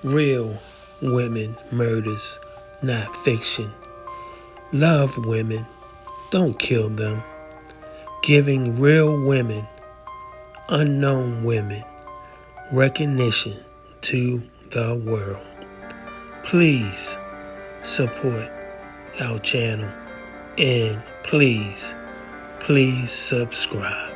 Real women murders, not fiction. Love women, don't kill them. Giving real women, unknown women, recognition to the world. Please support our channel and please subscribe.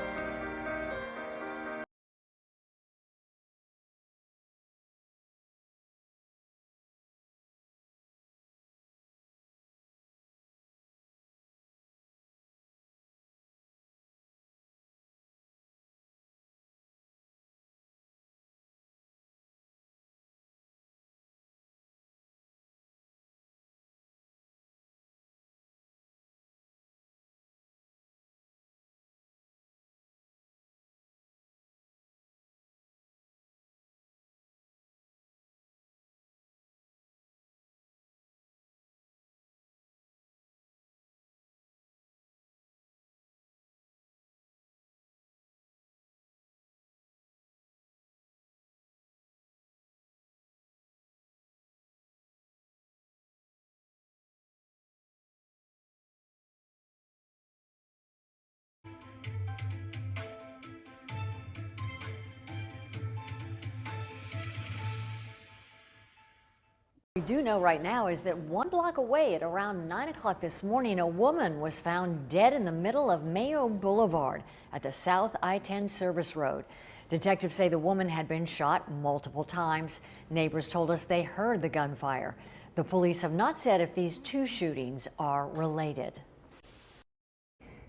We do know right now is that 1 block away at around 9 o'clock this morning, a woman was found dead in the middle of Mayo Boulevard at the South I-10 service road. Detectives say the woman had been shot multiple times. Neighbors told us they heard the gunfire. The police have not said if these two shootings are related.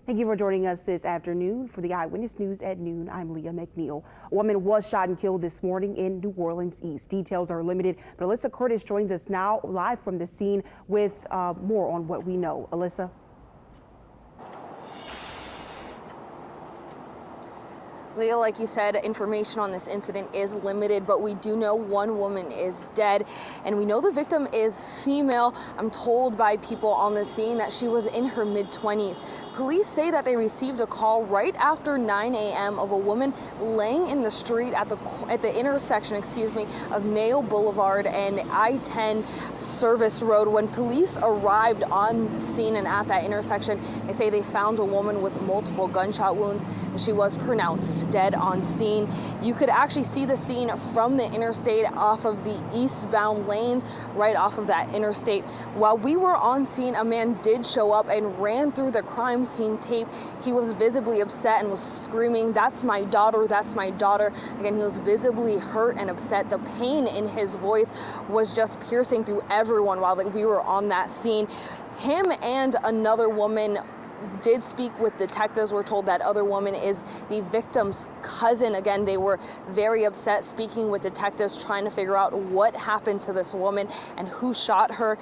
Thank you for joining us this afternoon. For the Eyewitness News at noon, I'm Leah McNeil. A woman was shot and killed this morning in New Orleans East. Details are limited, but Alyssa Curtis joins us now live from the scene with more on what we know. Alyssa. Leah, like you said, information on this incident is limited, but we do know one woman is dead, and we know the victim is female. I'm told by people on the scene that she was in her mid-20s. Police say that they received a call right after 9 a.m. of a woman laying in the street at the intersection, of Mayo Boulevard and I-10 service road. When police arrived on scene and at that intersection, they say they found a woman with multiple gunshot wounds, and she was pronounced dead on scene. You could actually see the scene from the interstate off of the eastbound lanes, right off of that interstate. While we were on scene, a man did show up and ran through the crime scene tape. He was visibly upset and was screaming, "That's my daughter, that's my daughter." Again, he was visibly hurt and upset. The pain in his voice was just piercing through everyone while we were on that scene. Him and another woman did speak with detectives. We're told that other woman is the victim's cousin. Again, they were very upset, speaking with detectives, trying to figure out what happened to this woman and who shot her.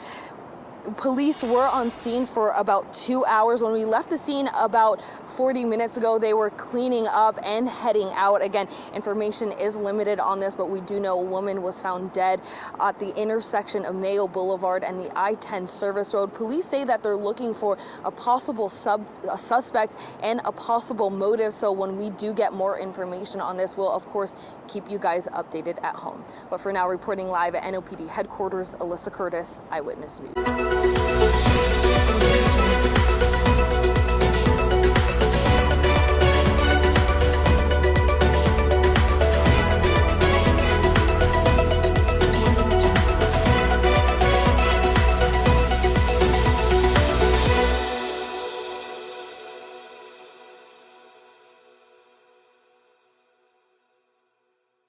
Police were on scene for about 2 hours. When we left the scene about 40 minutes ago, they were cleaning up and heading out. Again, information is limited on this, but we do know a woman was found dead at the intersection of Mayo Boulevard and the I-10 service road. Police say that they're looking for a possible suspect and a possible motive. So when we do get more information on this, we'll of course keep you guys updated at home. But for now, reporting live at NOPD headquarters, Alyssa Curtis, Eyewitness News.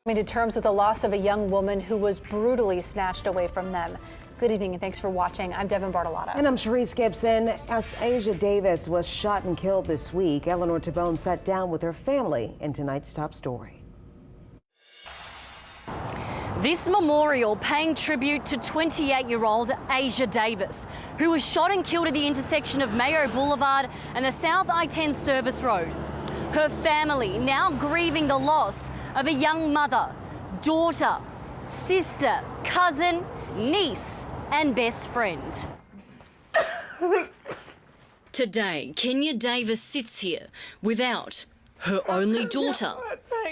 Coming to terms with the loss of a young woman who was brutally snatched away from them. Good evening and thanks for watching. I'm Devin Bartolotta. And I'm Sharice Gibson. As Asia Davis was shot and killed this week, Eleanor Tabone sat down with her family in tonight's top story. This memorial paying tribute to 28-year-old Asia Davis, who was shot and killed at the intersection of Mayo Boulevard and the South I-10 service road. Her family now grieving the loss of a young mother, daughter, sister, cousin, niece, and best friend. Today, Kenya Davis sits here without her only daughter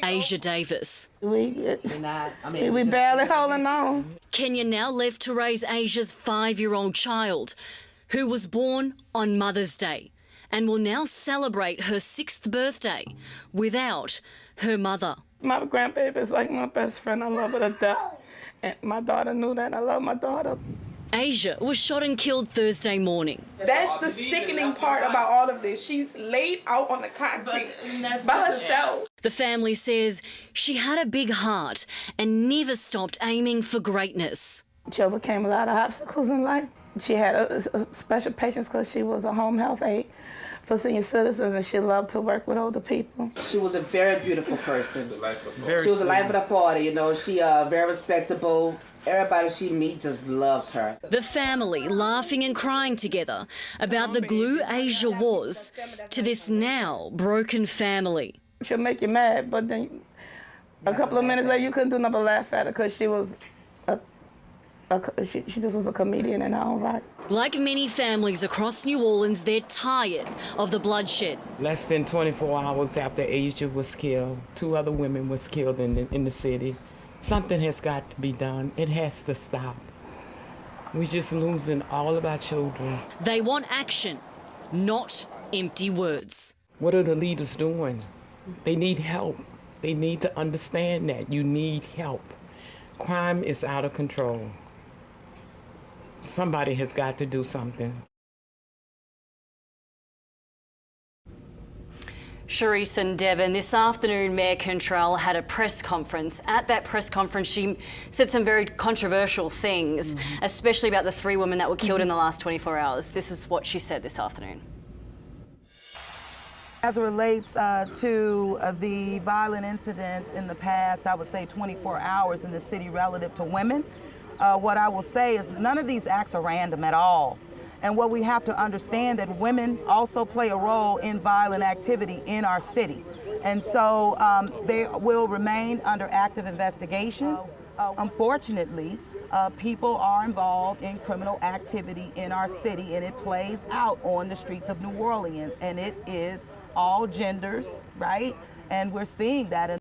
Asia Davis. We barely holding on. Kenya now left to raise Asia's 5-year-old child, who was born on Mother's Day and will now celebrate her 6th birthday without her mother. My grandbaby is like my best friend. I love her to death. And my daughter knew that. I love my daughter. Asia was shot and killed Thursday morning. That's the sickening part about all of this. She's laid out on the concrete by herself. The family says she had a big heart and never stopped aiming for greatness. She overcame a lot of obstacles in life. She had a special patience because she was a home health aide for senior citizens, and she loved to work with older people. She was a very beautiful person. She was the life of the party, you know. She very respectable. Everybody she meet just loved her. The family laughing and crying together about the glue Asia was to this now broken family. She'll make you mad, but then a couple of minutes later you couldn't do nothing but laugh at her because she was she just was a comedian in her own right. Like many families across New Orleans, they're tired of the bloodshed. Less than 24 hours after Asia was killed, 2 other women was killed in the city. Something has got to be done. It has to stop. We're just losing all of our children. They want action, not empty words. What are the leaders doing? They need help. They need to understand that you need help. Crime is out of control. Somebody has got to do something. Charisse and Devon, this afternoon Mayor Cantrell had a press conference. At that press conference, she said some very controversial things, especially about the 3 women that were killed in the last 24 hours. This is what she said this afternoon. As it relates to the violent incidents in the past, I would say 24 hours in the city relative to women, what I will say is none of these acts are random at all. And what we have to understand that women also play a role in violent activity in our city. And so they will remain under active investigation. Unfortunately, people are involved in criminal activity in our city, and it plays out on the streets of New Orleans, and it is all genders, right? And we're seeing that.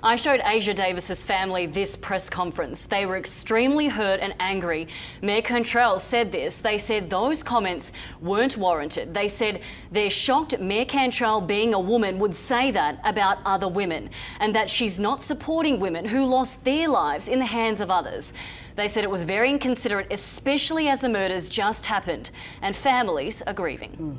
I showed Asia Davis's family this press conference. They were extremely hurt and angry. Mayor Cantrell said this. They said those comments weren't warranted. They said they're shocked Mayor Cantrell, being a woman, would say that about other women, and that she's not supporting women who lost their lives in the hands of others. They said it was very inconsiderate, especially as the murders just happened, and families are grieving.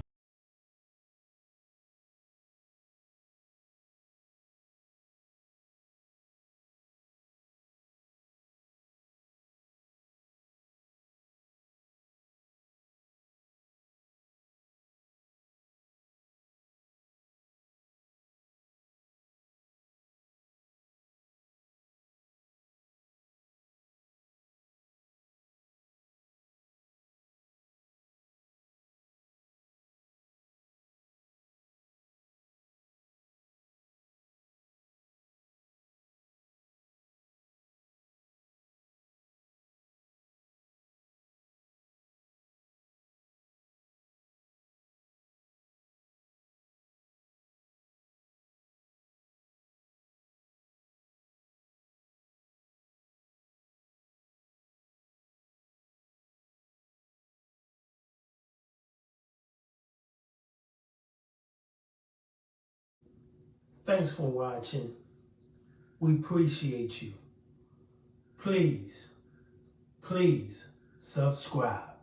Thanks for watching. We appreciate you. Please subscribe.